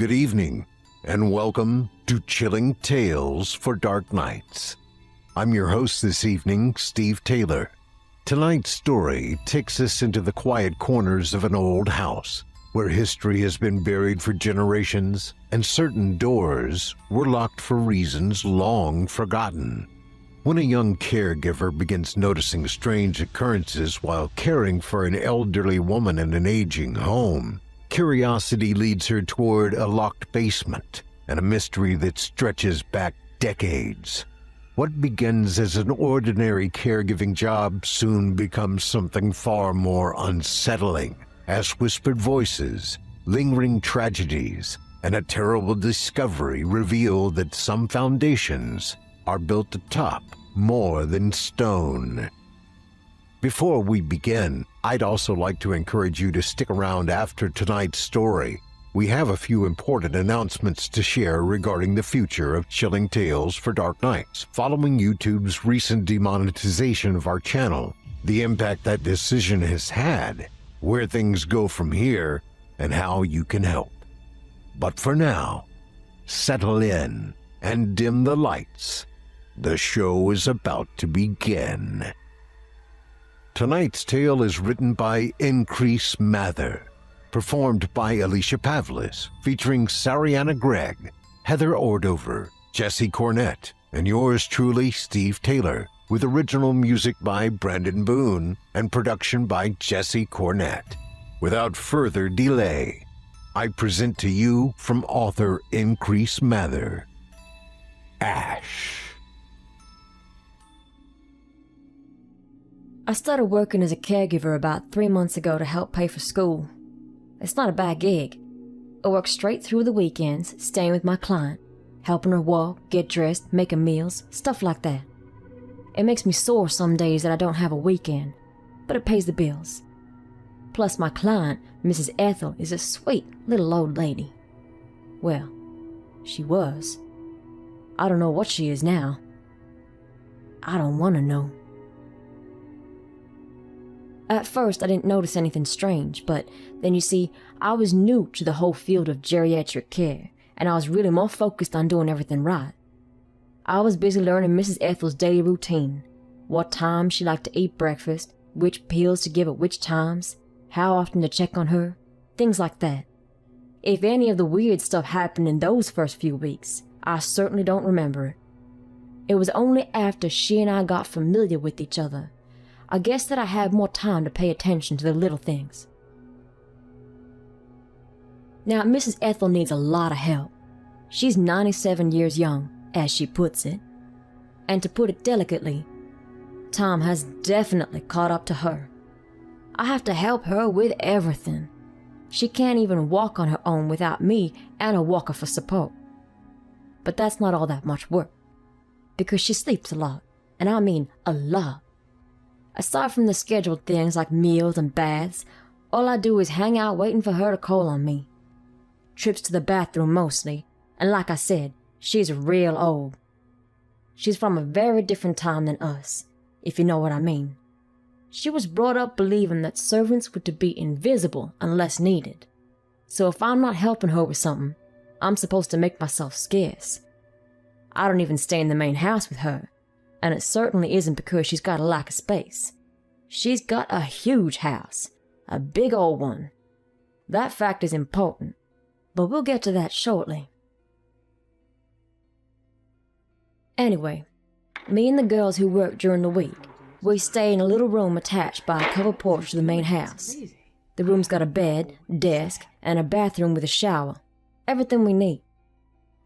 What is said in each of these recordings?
Good evening, and welcome to Chilling Tales for Dark Nights. I'm your host this evening, Steve Taylor. Tonight's story takes us into the quiet corners of an old house, where history has been buried for generations, and certain doors were locked for reasons long forgotten. When a young caregiver begins noticing strange occurrences while caring for an elderly woman in an aging home, curiosity leads her toward a locked basement and a mystery that stretches back decades. What begins as an ordinary caregiving job soon becomes something far more unsettling, as whispered voices, lingering tragedies, and a terrible discovery reveal that some foundations are built atop more than stone. Before we begin, I'd also like to encourage you to stick around after tonight's story. We have a few important announcements to share regarding the future of Chilling Tales for Dark Nights, following YouTube's recent demonetization of our channel, the impact that decision has had, where things go from here, and how you can help. But for now, settle in and dim the lights. The show is about to begin. Tonight's tale is written by Increase Mather, performed by Alicia Pavlis, featuring Sariana Gregg, Heather Ordover, Jesse Cornett, and yours truly, Steve Taylor, with original music by Brandon Boone and production by Jesse Cornett. Without further delay, I present to you from author Increase Mather, Ash. I started working as a caregiver about 3 months ago to help pay for school. It's not a bad gig. I work straight through the weekends, staying with my client, helping her walk, get dressed, making meals, stuff like that. It makes me sore some days that I don't have a weekend, but it pays the bills. Plus my client, Mrs. Ethel, is a sweet little old lady. Well, she was. I don't know what she is now. I don't want to know. At first, I didn't notice anything strange, but then you see, I was new to the whole field of geriatric care, and I was really more focused on doing everything right. I was busy learning Mrs. Ethel's daily routine, what time she liked to eat breakfast, which pills to give at which times, how often to check on her, things like that. If any of the weird stuff happened in those first few weeks, I certainly don't remember it. It was only after she and I got familiar with each other, I guess, that I had more time to pay attention to the little things. Now, Mrs. Ethel needs a lot of help. She's 97 years young, as she puts it. And to put it delicately, time has definitely caught up to her. I have to help her with everything. She can't even walk on her own without me and a walker for support. But that's not all that much work, because she sleeps a lot, and I mean a lot. Aside from the scheduled things like meals and baths, all I do is hang out waiting for her to call on me. Trips to the bathroom mostly, and like I said, she's real old. She's from a very different time than us, if you know what I mean. She was brought up believing that servants were to be invisible unless needed. So if I'm not helping her with something, I'm supposed to make myself scarce. I don't even stay in the main house with her. And it certainly isn't because she's got a lack of space. She's got a huge house, a big old one. That fact is important, but we'll get to that shortly. Anyway, me and the girls who work during the week, we stay in a little room attached by a covered porch to the main house. The room's got a bed, desk, and a bathroom with a shower. Everything we need.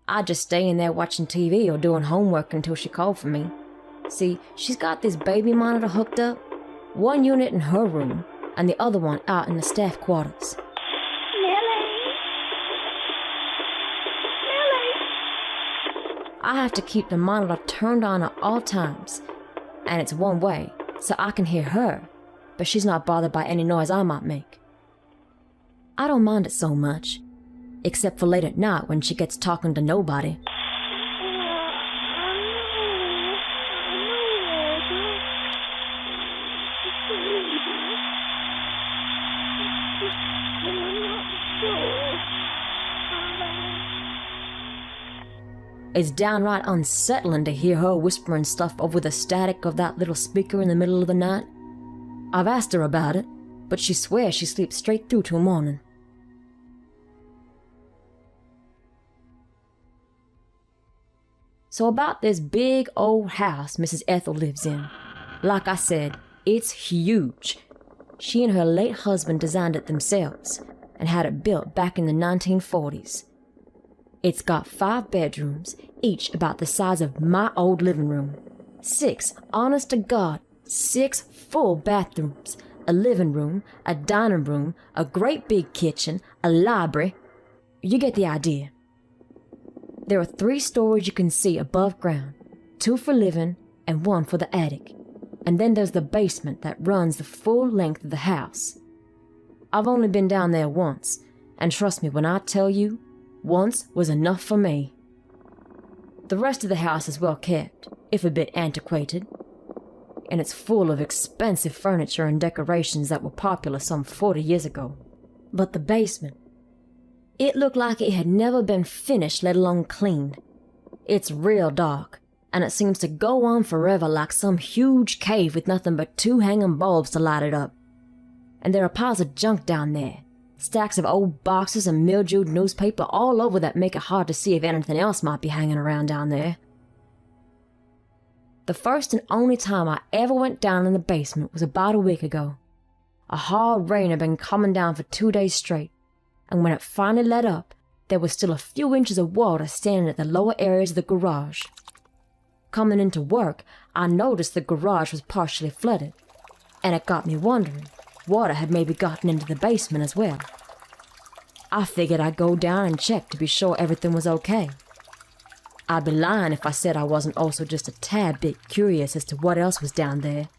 I just stay in there watching TV or doing homework until she called for me. See, she's got this baby monitor hooked up, one unit in her room, and the other one out in the staff quarters. I have to keep the monitor turned on at all times, and it's one way, so I can hear her, but she's not bothered by any noise I might make. I don't mind it so much, except for late at night when she gets talking to nobody. It's downright unsettling to hear her whispering stuff over the static of that little speaker in the middle of the night. I've asked her about it, but she swears she sleeps straight through till morning. So about this big old house Mrs. Ethel lives in. Like I said, it's huge. She and her late husband designed it themselves and had it built back in the 1940s. It's got 5 bedrooms, each about the size of my old living room. 6, honest to God, 6 full bathrooms, a living room, a dining room, a great big kitchen, a library. You get the idea. There are 3 stories you can see above ground, 2 for living and 1 for the attic. And then there's the basement that runs the full length of the house. I've only been down there once, and trust me when I tell you, once was enough for me. The rest of the house is well kept, if a bit antiquated, and it's full of expensive furniture and decorations that were popular some 40 years ago. But the basement, it looked like it had never been finished, let alone cleaned. It's real dark, and it seems to go on forever like some huge cave with nothing but 2 hanging bulbs to light it up. And there are piles of junk down there, stacks of old boxes and mildewed newspaper all over that make it hard to see if anything else might be hanging around down there. The first and only time I ever went down in the basement was about a week ago. A hard rain had been coming down for 2 days straight, and when it finally let up, there was still a few inches of water standing at the lower areas of the garage. Coming into work, I noticed the garage was partially flooded, and it got me wondering, water had maybe gotten into the basement as well. I figured I'd go down and check to be sure everything was okay. I'd be lying if I said I wasn't also just a tad bit curious as to what else was down there,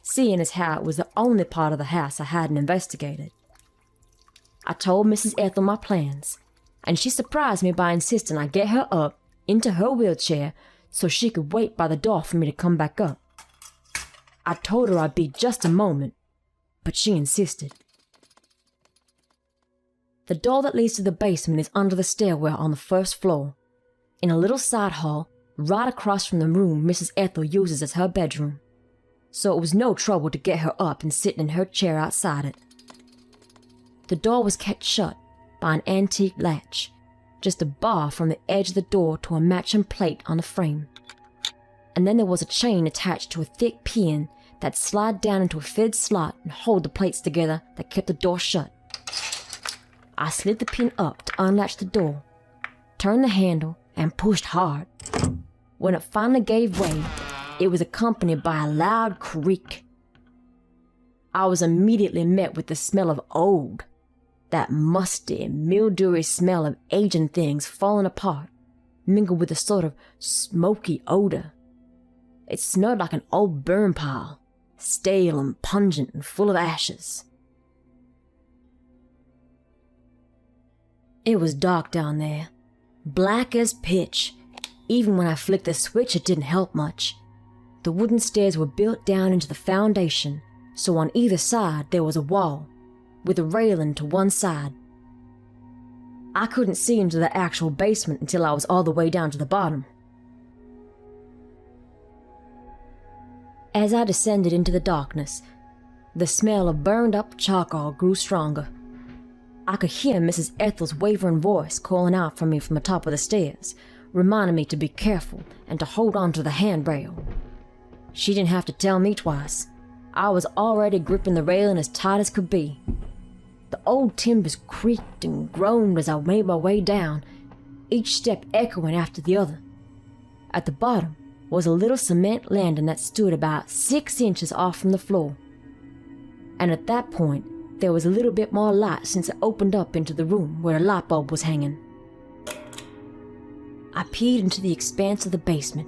seeing as how it was the only part of the house I hadn't investigated. I told Mrs. Ethel my plans, and she surprised me by insisting I get her up into her wheelchair so she could wait by the door for me to come back up. I told her I'd be just a moment, but she insisted. The door that leads to the basement is under the stairwell on the first floor, in a little side hall right across from the room Mrs. Ethel uses as her bedroom, so it was no trouble to get her up and sitting in her chair outside it. The door was kept shut by an antique latch, just a bar from the edge of the door to a matching plate on the frame. And then there was a chain attached to a thick pin that slid down into a fitted slot and hold the plates together that kept the door shut. I slid the pin up to unlatch the door, turned the handle, and pushed hard. When it finally gave way, it was accompanied by a loud creak. I was immediately met with the smell of old, that musty, mildewy smell of aging things falling apart, mingled with a sort of smoky odor. It smelled like an old burn pile, stale and pungent and full of ashes. It was dark down there, black as pitch. Even when I flicked the switch, it didn't help much. The wooden stairs were built down into the foundation, so on either side there was a wall, with a railing to one side. I couldn't see into the actual basement until I was all the way down to the bottom. As I descended into the darkness, the smell of burned-up charcoal grew stronger. I could hear Mrs. Ethel's wavering voice calling out for me from the top of the stairs, reminding me to be careful and to hold on to the handrail. She didn't have to tell me twice. I was already gripping the railing as tight as could be. The old timbers creaked and groaned as I made my way down, each step echoing after the other. At the bottom was a little cement landing that stood about 6 inches off from the floor. And at that point, there was a little bit more light since it opened up into the room where a light bulb was hanging. I peered into the expanse of the basement,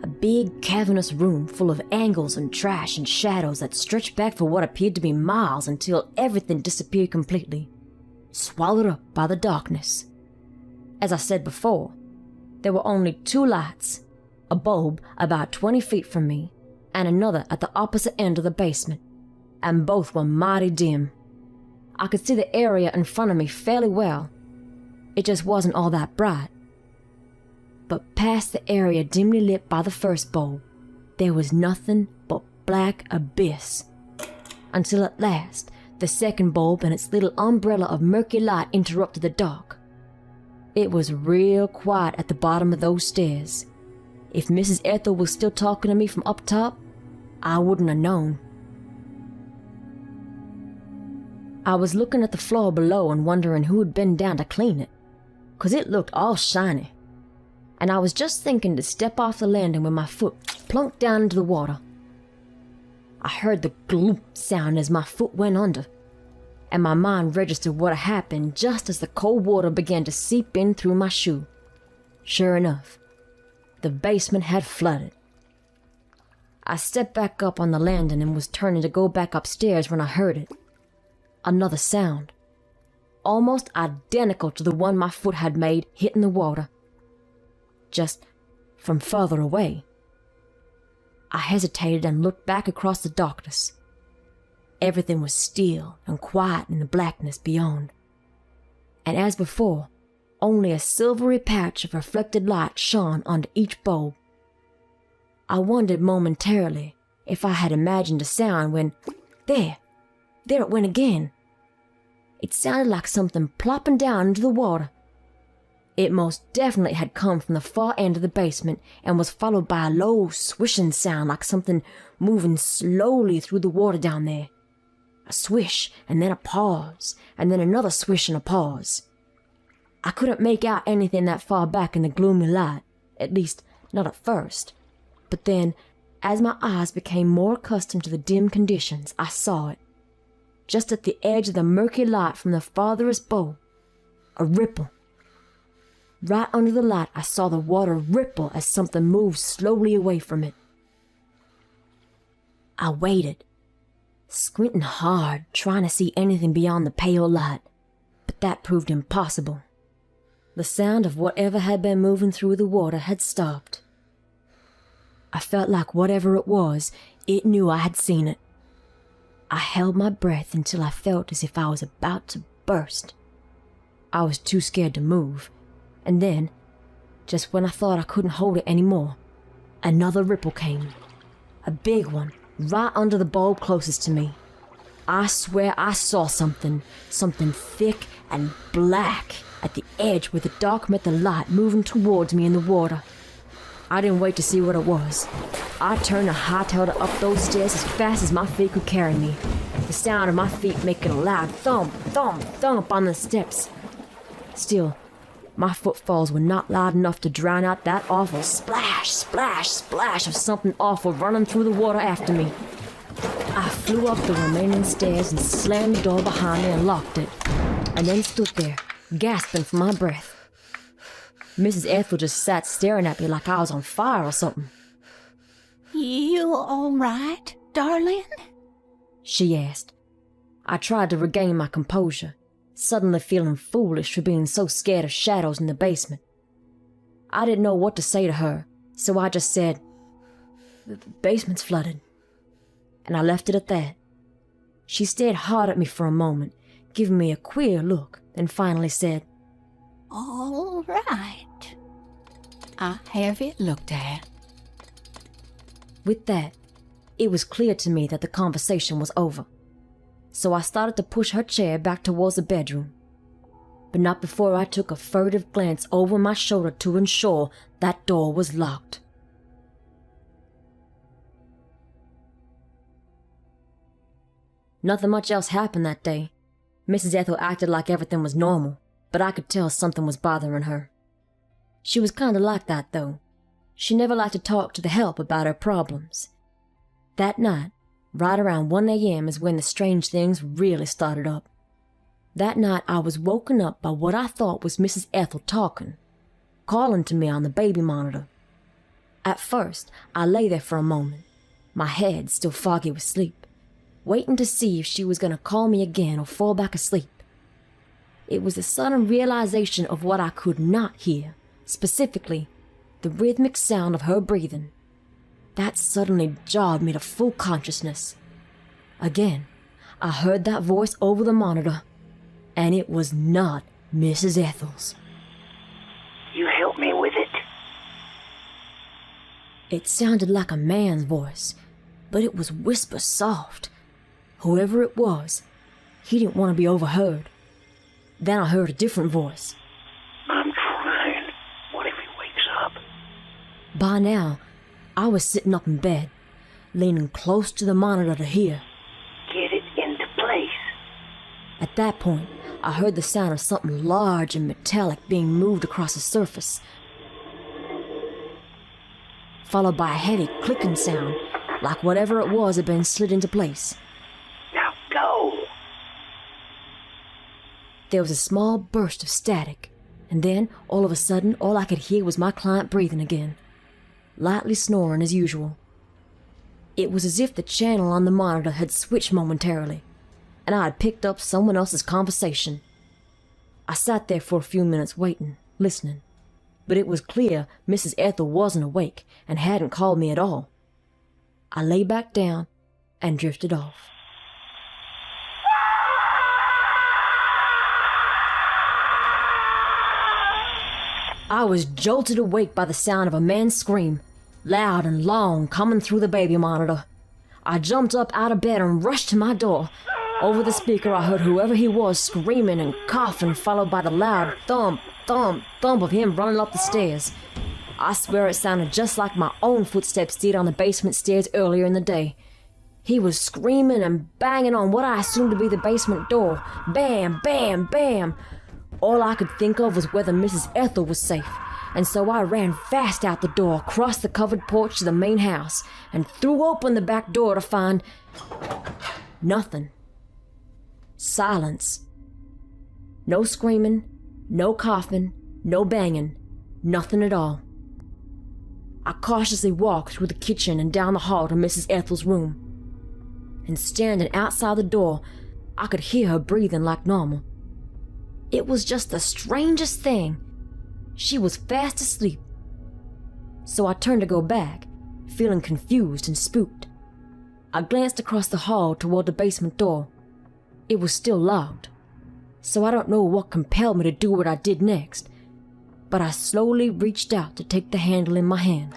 a big cavernous room full of angles and trash and shadows that stretched back for what appeared to be miles until everything disappeared completely, swallowed up by the darkness. As I said before, there were only 2 lights, a bulb about 20 feet from me and another at the opposite end of the basement, and both were mighty dim. I could see the area in front of me fairly well. It just wasn't all that bright. but past the area dimly lit by the first bulb, there was nothing but black abyss. Until at last, the second bulb and its little umbrella of murky light interrupted the dark. It was real quiet at the bottom of those stairs. If Mrs. Ethel was still talking to me from up top, I wouldn't have known. I was looking at the floor below and wondering who had been down to clean it, 'cause it looked all shiny. And I was just thinking to step off the landing when my foot plunked down into the water. I heard the gloop sound as my foot went under, and my mind registered what had happened just as the cold water began to seep in through my shoe. Sure enough, the basement had flooded. I stepped back up on the landing and was turning to go back upstairs when I heard it. Another sound, almost identical to the one my foot had made hitting the water, just from further away. I hesitated and looked back across the darkness. Everything was still and quiet in the blackness beyond, and as before, only a silvery patch of reflected light shone onto each bulb. I wondered momentarily if I had imagined a sound when, there it went again. It sounded like something plopping down into the water. It most definitely had come from the far end of the basement and was followed by a low swishing sound like something moving slowly through the water down there. A swish, and then a pause, and then another swish and a pause. I couldn't make out anything that far back in the gloomy light, at least not at first. But then, as my eyes became more accustomed to the dim conditions, I saw it. Just at the edge of the murky light from the farthest bulb, a ripple. Right under the light, I saw the water ripple as something moved slowly away from it. I waited, squinting hard, trying to see anything beyond the pale light, but that proved impossible. The sound of whatever had been moving through the water had stopped. I felt like whatever it was, it knew I had seen it. I held my breath until I felt as if I was about to burst. I was too scared to move, and then, just when I thought I couldn't hold it anymore, another ripple came. A big one, right under the bulb closest to me. I swear I saw something thick and black at the edge where the dark met the light moving towards me in the water. I didn't wait to see what it was. I turned and hightailed it up those stairs as fast as my feet could carry me, the sound of my feet making a loud thump, thump, thump on the steps. Still, my footfalls were not loud enough to drown out that awful splash, splash, splash of something awful running through the water after me. I flew up the remaining stairs and slammed the door behind me and locked it, and then stood there, gasping for my breath. Mrs. Ethel just sat staring at me like I was on fire or something. "You all right, darling?" she asked. I tried to regain my composure, suddenly feeling foolish for being so scared of shadows in the basement. I didn't know what to say to her, so I just said, "The basement's flooded." And I left it at that. She stared hard at me for a moment, giving me a queer look, and finally said, "All right. I have it looked at." With that, it was clear to me that the conversation was over, so I started to push her chair back towards the bedroom, but not before I took a furtive glance over my shoulder to ensure that door was locked. Nothing much else happened that day. Mrs. Ethel acted like everything was normal, but I could tell something was bothering her. She was kinda like that, though. She never liked to talk to the help about her problems. That night, right around 1 a.m. is when the strange things really started up. That night I was woken up by what I thought was Mrs. Ethel talking, calling to me on the baby monitor. At first, I lay there for a moment, my head still foggy with sleep, waiting to see if she was going to call me again or fall back asleep. It was the sudden realization of what I could not hear, specifically, the rhythmic sound of her breathing. That suddenly jarred me to full consciousness. Again, I heard that voice over the monitor, and it was not Mrs. Ethel's. "You help me with it?" It sounded like a man's voice, but it was whisper soft. Whoever it was, he didn't want to be overheard. Then I heard a different voice. I'm trying. What if he wakes up? By now, I was sitting up in bed, leaning close to the monitor to hear. Get it into place. At that point, I heard the sound of something large and metallic being moved across the surface, followed by a heavy clicking sound, like whatever it was had been slid into place. Now go! There was a small burst of static, and then, all of a sudden, all I could hear was my client breathing again, lightly snoring as usual. It was as if the channel on the monitor had switched momentarily, and I had picked up someone else's conversation. I sat there for a few minutes waiting, listening, but it was clear Mrs. Ethel wasn't awake and hadn't called me at all. I lay back down and drifted off. I was jolted awake by the sound of a man's scream, loud and long, coming through the baby monitor. I jumped up out of bed and rushed to my door. Over the speaker I heard whoever he was screaming and coughing, followed by the loud thump, thump, thump of him running up the stairs. I swear it sounded just like my own footsteps did on the basement stairs earlier in the day. He was screaming and banging on what I assumed to be the basement door. Bam, bam, bam. All I could think of was whether Mrs. Ethel was safe, and so I ran fast out the door, across the covered porch to the main house, and threw open the back door to find nothing. Silence. No screaming, no coughing, no banging, nothing at all. I cautiously walked through the kitchen and down the hall to Mrs. Ethel's room. And standing outside the door, I could hear her breathing like normal. It was just the strangest thing. She was fast asleep. So I turned to go back, feeling confused and spooked. I glanced across the hall toward the basement door. It was still locked, so I don't know what compelled me to do what I did next, but I slowly reached out to take the handle in my hand.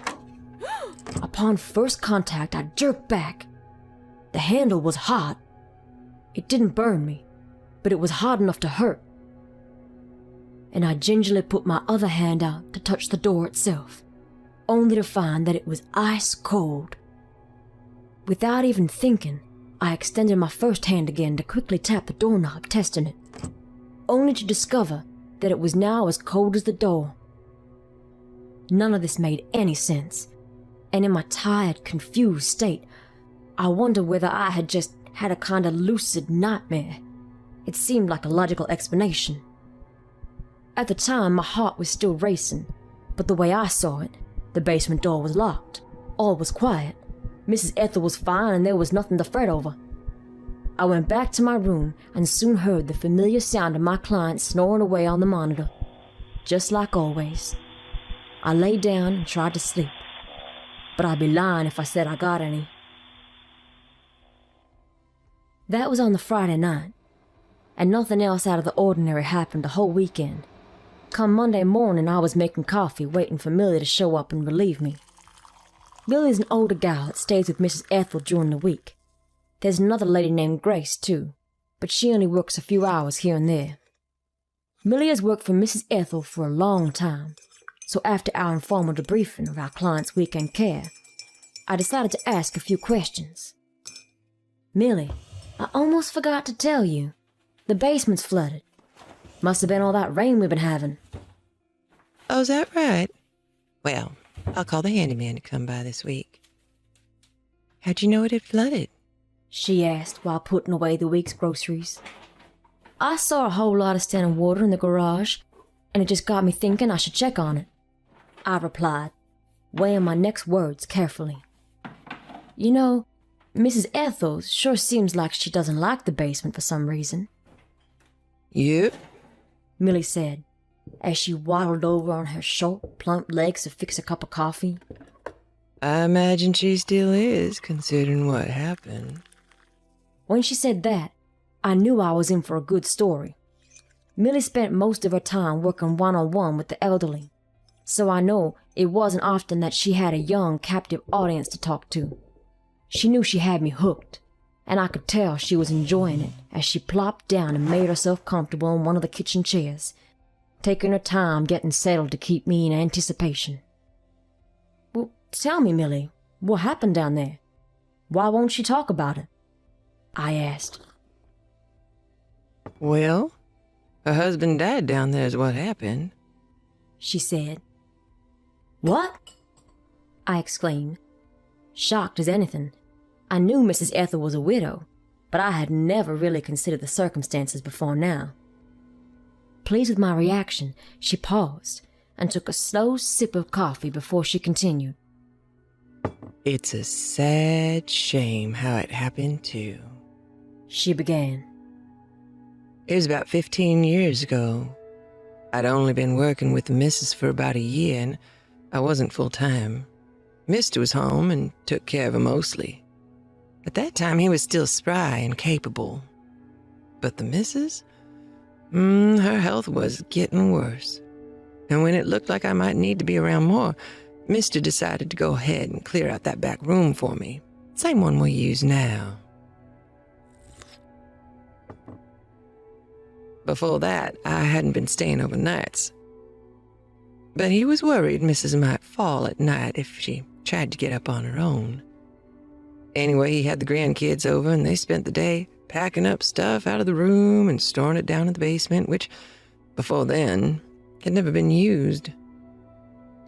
Upon first contact, I jerked back. The handle was hot. It didn't burn me, but it was hot enough to hurt. And I gingerly put my other hand out to touch the door itself, only to find that it was ice cold. Without even thinking, I extended my first hand again to quickly tap the doorknob, testing it, only to discover that it was now as cold as the door. None of this made any sense, and in my tired, confused state, I wondered whether I had just had a kind of lucid nightmare. It seemed like a logical explanation. At the time, my heart was still racing, but the way I saw it, the basement door was locked. All was quiet. Mrs. Ethel was fine and there was nothing to fret over. I went back to my room and soon heard the familiar sound of my client snoring away on the monitor. Just like always. I lay down and tried to sleep, but I'd be lying if I said I got any. That was on the Friday night, and nothing else out of the ordinary happened the whole weekend. Come Monday morning, I was making coffee, waiting for Millie to show up and relieve me. Millie's an older gal that stays with Mrs. Ethel during the week. There's another lady named Grace, too, but she only works a few hours here and there. Millie has worked for Mrs. Ethel for a long time, so after our informal debriefing of our client's weekend care, I decided to ask a few questions. Millie, I almost forgot to tell you. The basement's flooded. Must have been all that rain we've been having. Oh, is that right? Well, I'll call the handyman to come by this week. How'd you know it had flooded? She asked while putting away the week's groceries. I saw a whole lot of standing water in the garage, and it just got me thinking I should check on it. I replied, weighing my next words carefully. You know, Mrs. Ethel sure seems like she doesn't like the basement for some reason. Yep, Millie said, as she waddled over on her short, plump legs to fix a cup of coffee. I imagine she still is, considering what happened. When she said that, I knew I was in for a good story. Millie spent most of her time working one-on-one with the elderly, so I know it wasn't often that she had a young, captive audience to talk to. She knew she had me hooked, and I could tell she was enjoying it as she plopped down and made herself comfortable in one of the kitchen chairs, taking her time getting settled to keep me in anticipation. Well, tell me, Millie, what happened down there? Why won't she talk about it? I asked. Well, her husband died down there is what happened, she said. What? I exclaimed, shocked as anything. I knew Mrs. Ethel was a widow, but I had never really considered the circumstances before now. Pleased with my reaction, she paused and took a slow sip of coffee before she continued. It's a sad shame how it happened, too. She began. It was about 15 years ago. I'd only been working with the missus for about a year, and I wasn't full-time. Mister was home and took care of her mostly. At that time, he was still spry and capable. But the missus? Her health was getting worse. And when it looked like I might need to be around more, Mister decided to go ahead and clear out that back room for me. Same one we use now. Before that, I hadn't been staying overnights. But he was worried Mrs. might fall at night if she tried to get up on her own. Anyway, he had the grandkids over, and they spent the day packing up stuff out of the room and storing it down in the basement, which, before then, had never been used.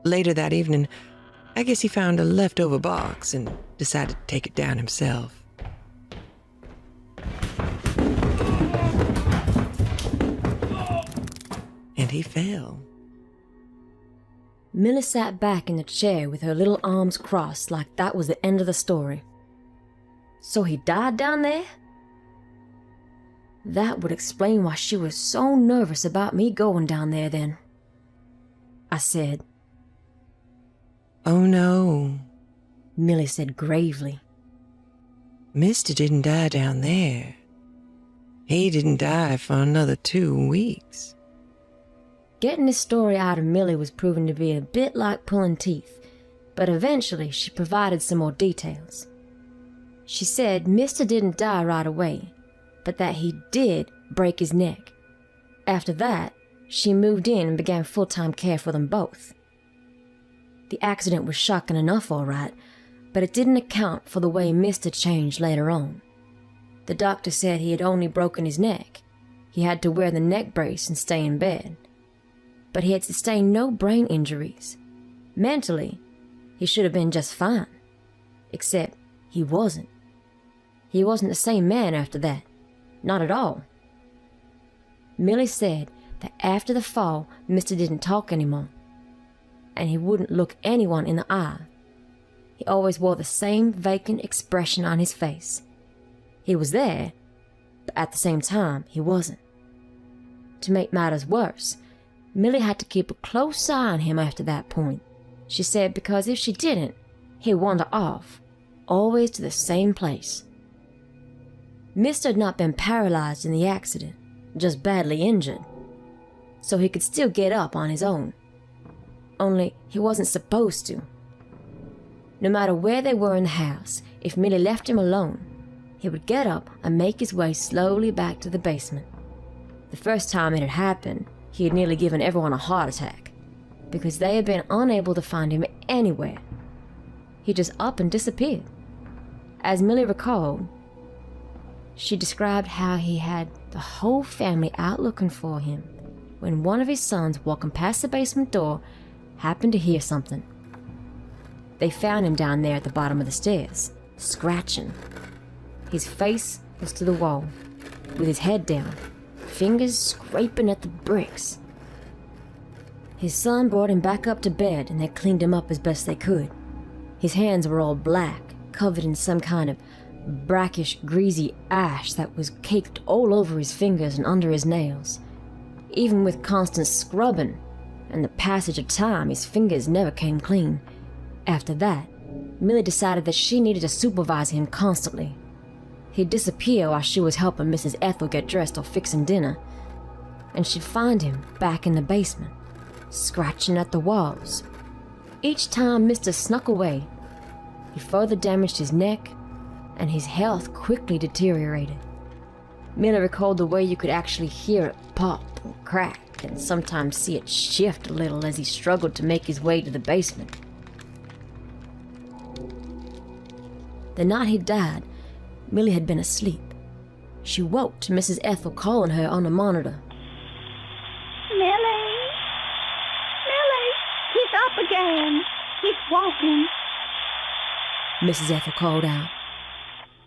Later that evening, I guess he found a leftover box and decided to take it down himself. And he fell. Millie sat back in the chair with her little arms crossed like that was the end of the story. So he died down there? That would explain why she was so nervous about me going down there then, I said. Oh no, Millie said gravely. Mister didn't die down there. He didn't die for another 2 weeks. Getting this story out of Millie was proving to be a bit like pulling teeth, but eventually she provided some more details. She said Mister didn't die right away, but that he did break his neck. After that, she moved in and began full-time care for them both. The accident was shocking enough, all right, but it didn't account for the way Mister changed later on. The doctor said he had only broken his neck. He had to wear the neck brace and stay in bed. But he had sustained no brain injuries. Mentally, he should have been just fine. Except he wasn't. He wasn't the same man after that. Not at all. Millie said that after the fall, Mister didn't talk anymore. And he wouldn't look anyone in the eye. He always wore the same vacant expression on his face. He was there, but at the same time, he wasn't. To make matters worse, Millie had to keep a close eye on him after that point. She said because if she didn't, he'd wander off, always to the same place. Mister had not been paralyzed in the accident, just badly injured, so he could still get up on his own. Only he wasn't supposed to. No matter where they were in the house, if Millie left him alone, he would get up and make his way slowly back to the basement. The first time it had happened, he had nearly given everyone a heart attack, because they had been unable to find him anywhere. He just up and disappeared. As Millie recalled, she described how he had the whole family out looking for him when one of his sons walking past the basement door happened to hear something. They found him down there at the bottom of the stairs, scratching. His face was to the wall, with his head down, fingers scraping at the bricks. His son brought him back up to bed and they cleaned him up as best they could. His hands were all black, covered in some kind of brackish, greasy ash that was caked all over his fingers and under his nails. Even with constant scrubbing and the passage of time, his fingers never came clean. After that, Millie decided that she needed to supervise him constantly. He'd disappear while she was helping Mrs. Ethel get dressed or fixing dinner, and she'd find him back in the basement, scratching at the walls. Each time Mr. snuck away, he further damaged his neck, and his health quickly deteriorated. Millie recalled the way you could actually hear it pop and crack, and sometimes see it shift a little as he struggled to make his way to the basement. The night he died, Millie had been asleep. She woke to Mrs. Ethel calling her on the monitor. Millie! Millie! He's up again! He's walking! Mrs. Ethel called out.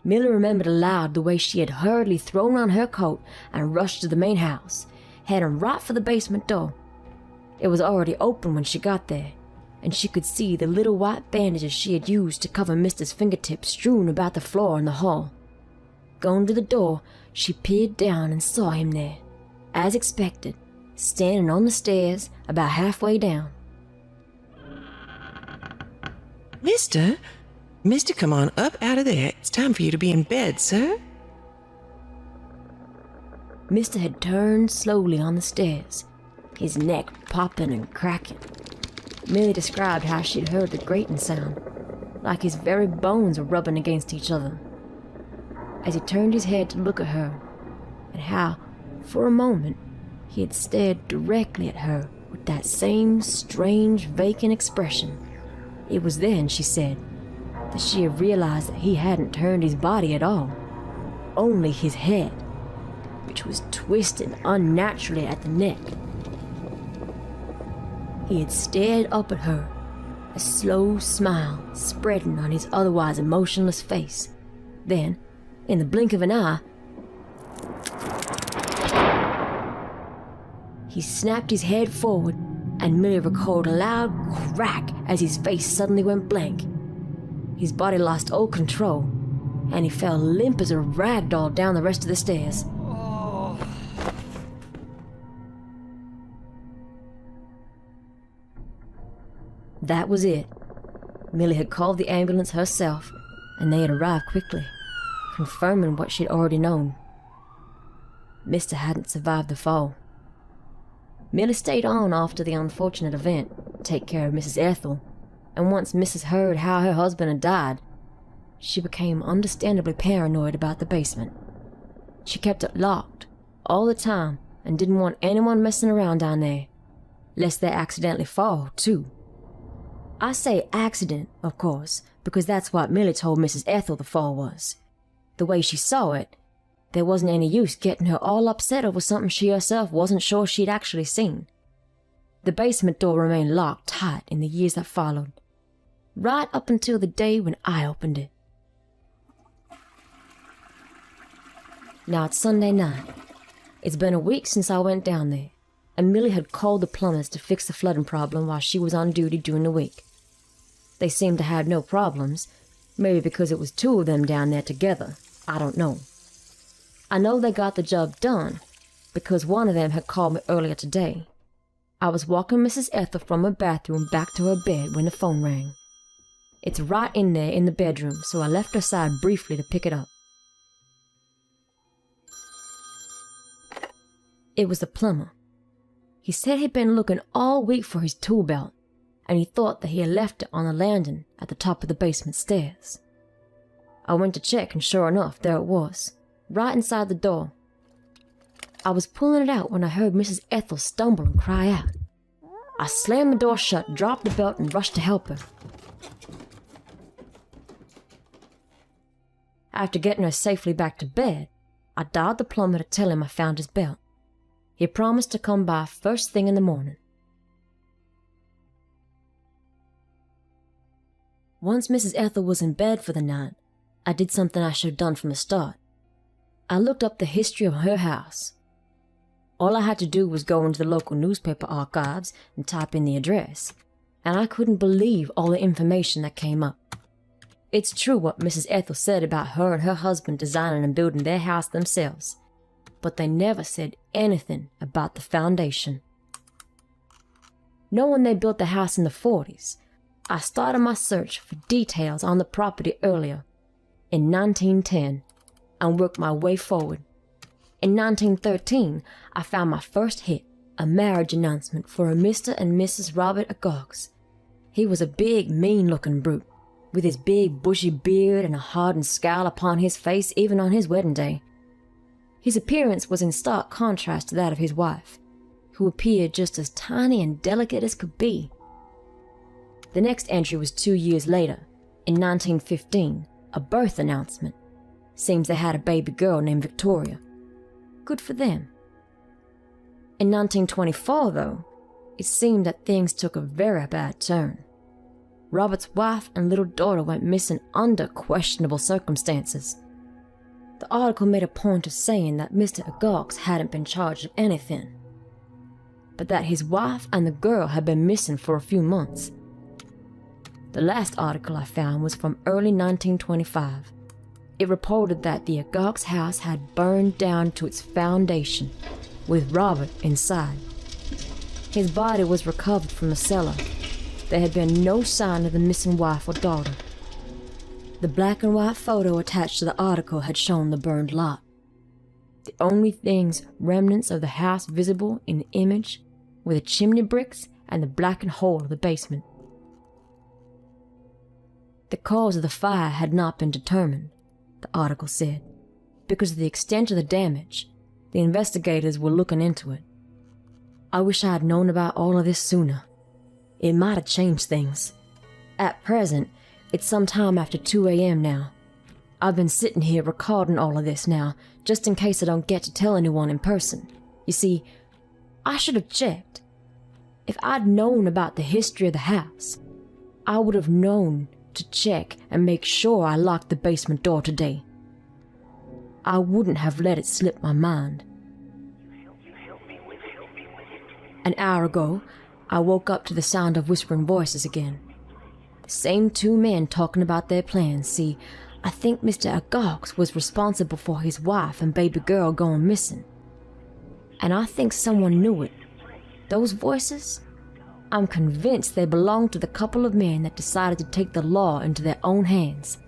Millie remembered aloud the way she had hurriedly thrown on her coat and rushed to the main house, heading right for the basement door. It was already open when she got there, and she could see the little white bandages she had used to cover Mister's fingertips strewn about the floor in the hall. Going to the door, she peered down and saw him there, as expected, standing on the stairs about halfway down. Mister, come on up out of there. It's time for you to be in bed, sir. Mister had turned slowly on the stairs, his neck popping and cracking. Millie described how she'd heard the grating sound, like his very bones were rubbing against each other. As he turned his head to look at her, and how, for a moment, he had stared directly at her with that same strange, vacant expression. It was then, she said, that she had realized that he hadn't turned his body at all, only his head, which was twisted unnaturally at the neck. He had stared up at her, a slow smile spreading on his otherwise emotionless face. Then, in the blink of an eye, he snapped his head forward, and Millie recalled a loud crack as his face suddenly went blank. His body lost all control, and he fell limp as a rag doll down the rest of the stairs. That was it. Millie had called the ambulance herself, and they had arrived quickly, confirming what she'd already known. Mister hadn't survived the fall. Millie stayed on after the unfortunate event to take care of Mrs. Ethel, and once Mrs. heard how her husband had died, she became understandably paranoid about the basement. She kept it locked all the time and didn't want anyone messing around down there, lest they accidentally fall, too. I say accident, of course, because that's what Millie told Mrs. Ethel the fall was. The way she saw it, there wasn't any use getting her all upset over something she herself wasn't sure she'd actually seen. The basement door remained locked tight in the years that followed, right up until the day when I opened it. Now it's Sunday night. It's been a week since I went down there, and Millie had called the plumbers to fix the flooding problem while she was on duty during the week. They seemed to have no problems, maybe because it was two of them down there together. I don't know. I know they got the job done because one of them had called me earlier today. I was walking Mrs. Ethel from her bathroom back to her bed when the phone rang. It's right in there in the bedroom, so I left her side briefly to pick it up. It was the plumber. He said he'd been looking all week for his tool belt, and he thought that he had left it on the landing at the top of the basement stairs. I went to check, and sure enough, there it was, right inside the door. I was pulling it out when I heard Mrs. Ethel stumble and cry out. I slammed the door shut, dropped the belt, and rushed to help her. After getting her safely back to bed, I dialed the plumber to tell him I found his belt. He promised to come by first thing in the morning. Once Mrs. Ethel was in bed for the night, I did something I should have done from the start. I looked up the history of her house. All I had to do was go into the local newspaper archives and type in the address, and I couldn't believe all the information that came up. It's true what Mrs. Ethel said about her and her husband designing and building their house themselves, but they never said anything about the foundation. Knowing they built the house in the 40s, I started my search for details on the property earlier, in 1910, and worked my way forward. In 1913, I found my first hit, a marriage announcement for a Mr. and Mrs. Robert Agog's. He was a big, mean-looking brute, with his big, bushy beard and a hardened scowl upon his face even on his wedding day. His appearance was in stark contrast to that of his wife, who appeared just as tiny and delicate as could be. The next entry was 2 years later, in 1915, a birth announcement. Seems they had a baby girl named Victoria. Good for them. In 1924, though, it seemed that things took a very bad turn. Robert's wife and little daughter went missing under questionable circumstances. The article made a point of saying that Mr. Agog's hadn't been charged of anything, but that his wife and the girl had been missing for a few months. The last article I found was from early 1925. It reported that the Agog's house had burned down to its foundation, with Robert inside. His body was recovered from the cellar. There had been no sign of the missing wife or daughter. The black and white photo attached to the article had shown the burned lot. The only things remnants of the house visible in the image were the chimney bricks and the blackened hole of the basement. The cause of the fire had not been determined, the article said. Because of the extent of the damage, the investigators were looking into it. I wish I had known about all of this sooner. It might have changed things. At present, it's some time after 2 a.m. now. I've been sitting here recording all of this now, just in case I don't get to tell anyone in person. You see, I should have checked. If I'd known about the history of the house, I would have known to check and make sure I locked the basement door today. I wouldn't have let it slip my mind. An hour ago, I woke up to the sound of whispering voices again. The same two men talking about their plans. See, I think Mr. Agog's was responsible for his wife and baby girl going missing. And I think someone knew it. Those voices? I'm convinced they belong to the couple of men that decided to take the law into their own hands.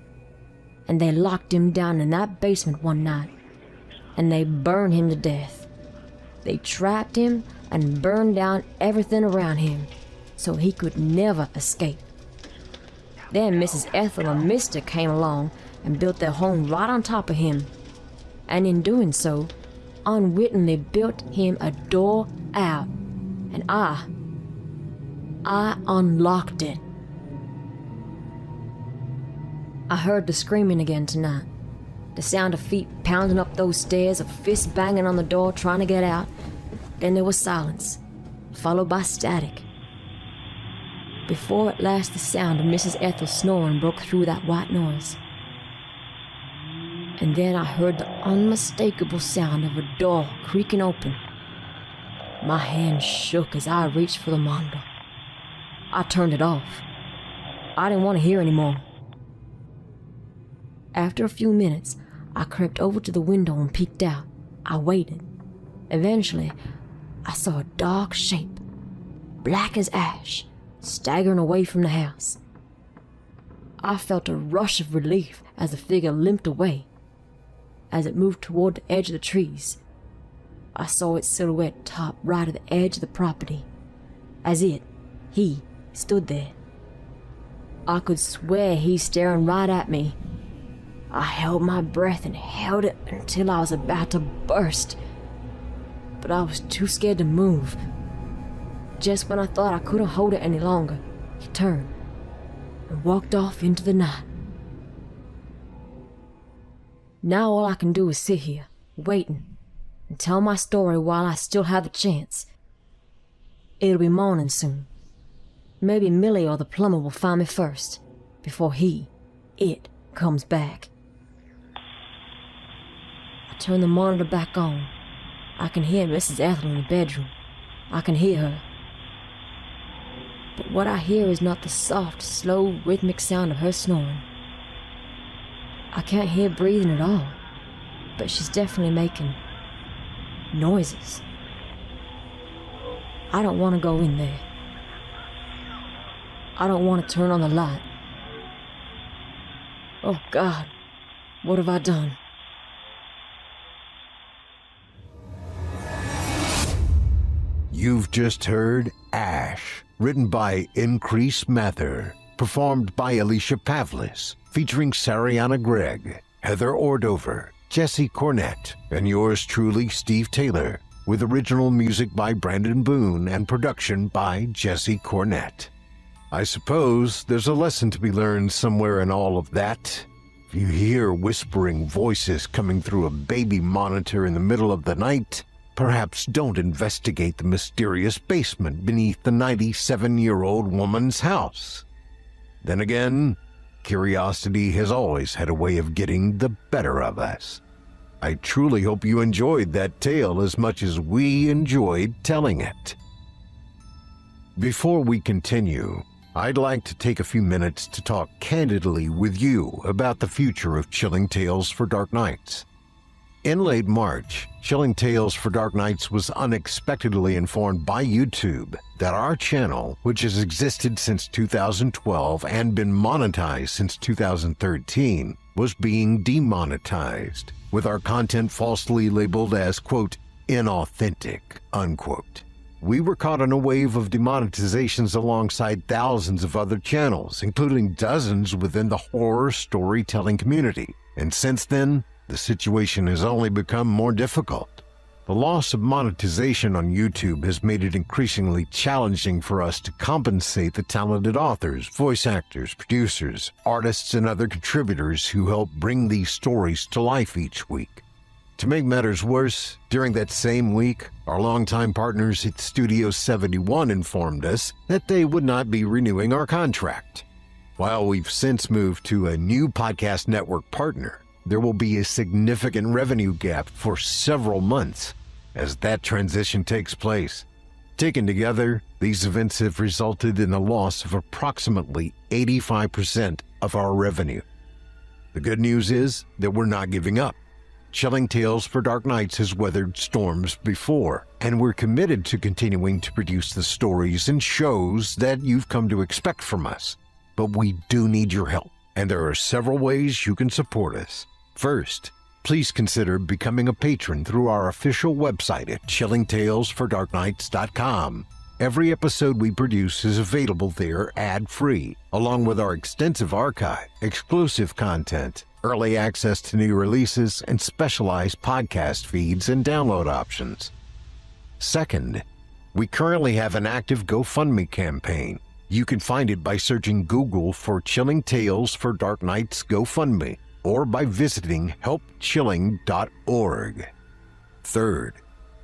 And they locked him down in that basement one night. And they burned him to death. They trapped him and burned down everything around him, so he could never escape. Then Mrs. Ethel and Mr. came along and built their home right on top of him. And in doing so, unwittingly built him a door out. And I unlocked it. I heard the screaming again tonight. The sound of feet pounding up those stairs, of fists banging on the door trying to get out. Then there was silence, followed by static. Before at last the sound of Mrs. Ethel snoring broke through that white noise. And then I heard the unmistakable sound of a door creaking open. My hand shook as I reached for the monitor. I turned it off. I didn't want to hear anymore. After a few minutes, I crept over to the window and peeked out. I waited. Eventually, I saw a dark shape, black as ash, staggering away from the house. I felt a rush of relief as the figure limped away. As it moved toward the edge of the trees, I saw its silhouette top right at the edge of the property, as he stood there. I could swear he's staring right at me. I held my breath and held it until I was about to burst, but I was too scared to move. Just when I thought I couldn't hold it any longer, he turned and walked off into the night. Now all I can do is sit here, waiting, and tell my story while I still have the chance. It'll be morning soon. Maybe Millie or the plumber will find me first, before it comes back. I turn the monitor back on. I can hear Mrs. Ethel in the bedroom. I can hear her. But what I hear is not the soft, slow, rhythmic sound of her snoring. I can't hear breathing at all, but she's definitely making noises. I don't want to go in there. I don't want to turn on the light. Oh God, what have I done? You've just heard Ash, written by Increase Mather, performed by Alicia Pavlis, featuring Sariana Gregg, Heather Ordover, Jesse Cornett, and yours truly, Steve Taylor, with original music by Brandon Boone and production by Jesse Cornett. I suppose there's a lesson to be learned somewhere in all of that. If you hear whispering voices coming through a baby monitor in the middle of the night, perhaps don't investigate the mysterious basement beneath the 97-year-old woman's house. Then again, curiosity has always had a way of getting the better of us. I truly hope you enjoyed that tale as much as we enjoyed telling it. Before we continue, I'd like to take a few minutes to talk candidly with you about the future of Chilling Tales for Dark Nights. In late March, Chilling Tales for Dark Nights was unexpectedly informed by YouTube that our channel, which has existed since 2012 and been monetized since 2013, was being demonetized, with our content falsely labeled as, quote, inauthentic, unquote. We were caught in a wave of demonetizations alongside thousands of other channels, including dozens within the horror storytelling community, and since then, the situation has only become more difficult. The loss of monetization on YouTube has made it increasingly challenging for us to compensate the talented authors, voice actors, producers, artists, and other contributors who help bring these stories to life each week. To make matters worse, during that same week, our longtime partners at Studio 71 informed us that they would not be renewing our contract. While we've since moved to a new podcast network partner, there will be a significant revenue gap for several months as that transition takes place. Taken together, these events have resulted in a loss of approximately 85% of our revenue. The good news is that we're not giving up. Chilling Tales for Dark Nights has weathered storms before, and we're committed to continuing to produce the stories and shows that you've come to expect from us. But we do need your help, and there are several ways you can support us. First, please consider becoming a patron through our official website at chillingtalesfordarknights.com. Every episode we produce is available there ad-free, along with our extensive archive, exclusive content, early access to new releases, and specialized podcast feeds and download options. Second, we currently have an active GoFundMe campaign. You can find it by searching Google for Chilling Tales for Dark Nights GoFundMe, or by visiting helpchilling.org. Third,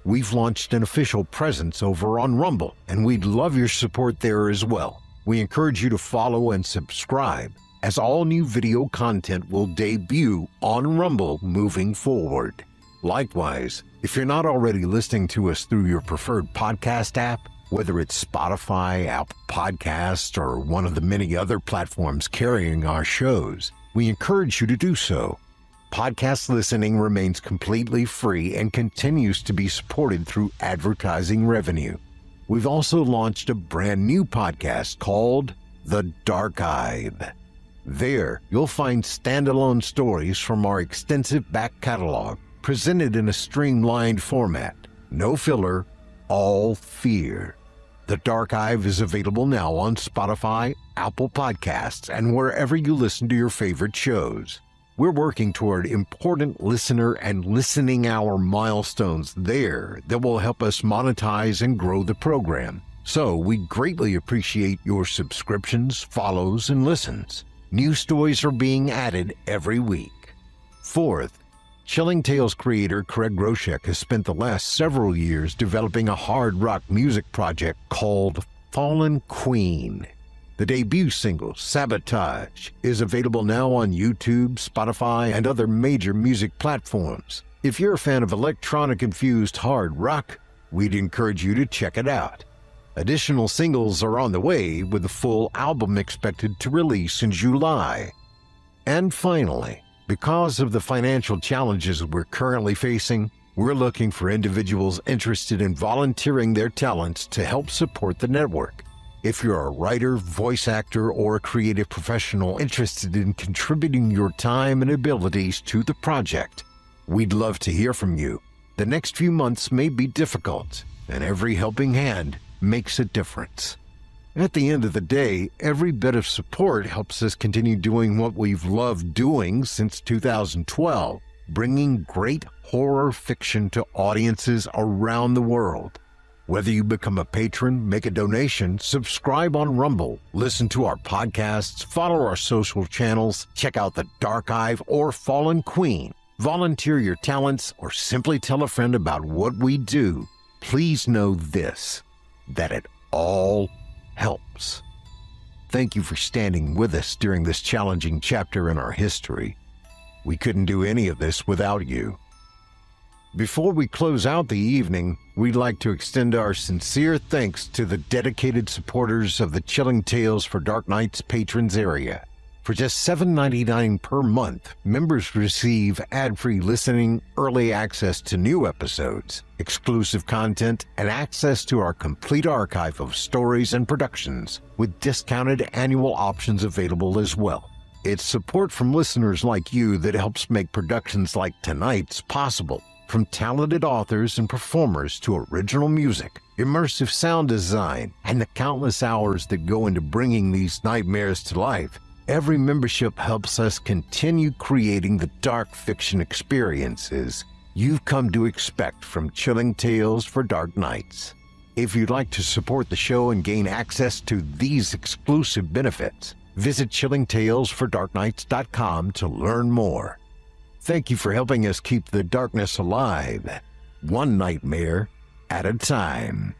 we've launched an official presence over on Rumble, and we'd love your support there as well. We encourage you to follow and subscribe, as all new video content will debut on Rumble moving forward. Likewise, if you're not already listening to us through your preferred podcast app, whether it's Spotify, Apple Podcasts, or one of the many other platforms carrying our shows, we encourage you to do so. Podcast listening remains completely free and continues to be supported through advertising revenue. We've also launched a brand new podcast called The Darkive. There, you'll find standalone stories from our extensive back catalog, presented in a streamlined format. No filler, all fear. The Darkive is available now on Spotify, Apple Podcasts, and wherever you listen to your favorite shows. We're working toward important listener and listening hour milestones there that will help us monetize and grow the program. So we greatly appreciate your subscriptions, follows, and listens. New stories are being added every week. Fourth, Chilling Tales creator Craig Groshek has spent the last several years developing a hard rock music project called Fallen Queen. The debut single, Sabotage, is available now on YouTube, Spotify, and other major music platforms. If you're a fan of electronic-infused hard rock, we'd encourage you to check it out. Additional singles are on the way, with the full album expected to release in July. And finally, because of the financial challenges we're currently facing, we're looking for individuals interested in volunteering their talents to help support the network. If you're a writer, voice actor, or a creative professional interested in contributing your time and abilities to the project, we'd love to hear from you. The next few months may be difficult, and every helping hand makes a difference. At the end of the day, every bit of support helps us continue doing what we've loved doing since 2012, bringing great horror fiction to audiences around the world. Whether you become a patron, make a donation, subscribe on Rumble, listen to our podcasts, follow our social channels, check out the Darkive or Fallen Queen, volunteer your talents, or simply tell a friend about what we do, please know this, that it all helps. Thank you for standing with us during this challenging chapter in our history. We couldn't do any of this without you. Before we close out the evening, we'd like to extend our sincere thanks to the dedicated supporters of the Chilling Tales for Dark Nights patrons area. For just $7.99 per month, members receive ad-free listening, early access to new episodes, exclusive content, and access to our complete archive of stories and productions, with discounted annual options available as well. It's support from listeners like you that helps make productions like tonight's possible. From talented authors and performers to original music, immersive sound design, and the countless hours that go into bringing these nightmares to life, every membership helps us continue creating the dark fiction experiences you've come to expect from Chilling Tales for Dark Nights. If you'd like to support the show and gain access to these exclusive benefits, visit chillingtalesfordarknights.com to learn more. Thank you for helping us keep the darkness alive, one nightmare at a time.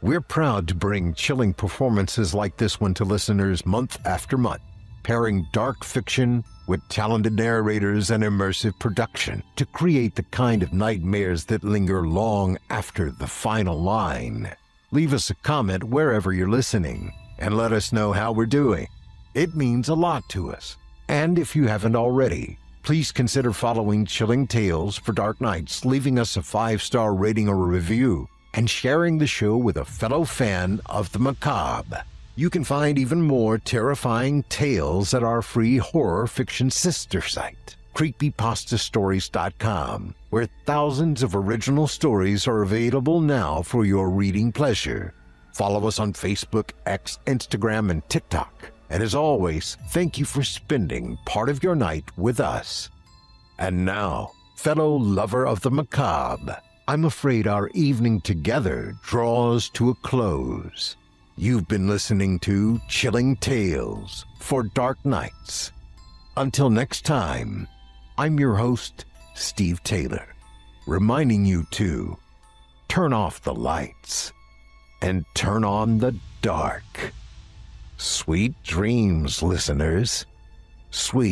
We're proud to bring chilling performances like this one to listeners month after month, pairing dark fiction with talented narrators and immersive production to create the kind of nightmares that linger long after the final line. Leave us a comment wherever you're listening and let us know how we're doing. It means a lot to us. And if you haven't already, please consider following Chilling Tales for Dark Nights, leaving us a 5-star rating or review, and sharing the show with a fellow fan of the macabre. You can find even more terrifying tales at our free horror fiction sister site, creepypastastories.com, where thousands of original stories are available now for your reading pleasure. Follow us on Facebook, X, Instagram, and TikTok. And as always, thank you for spending part of your night with us. And now, fellow lover of the macabre, I'm afraid our evening together draws to a close. You've been listening to Chilling Tales for Dark Nights. Until next time, I'm your host, Steve Taylor, reminding you to turn off the lights and turn on the dark. Sweet dreams, listeners. Sweet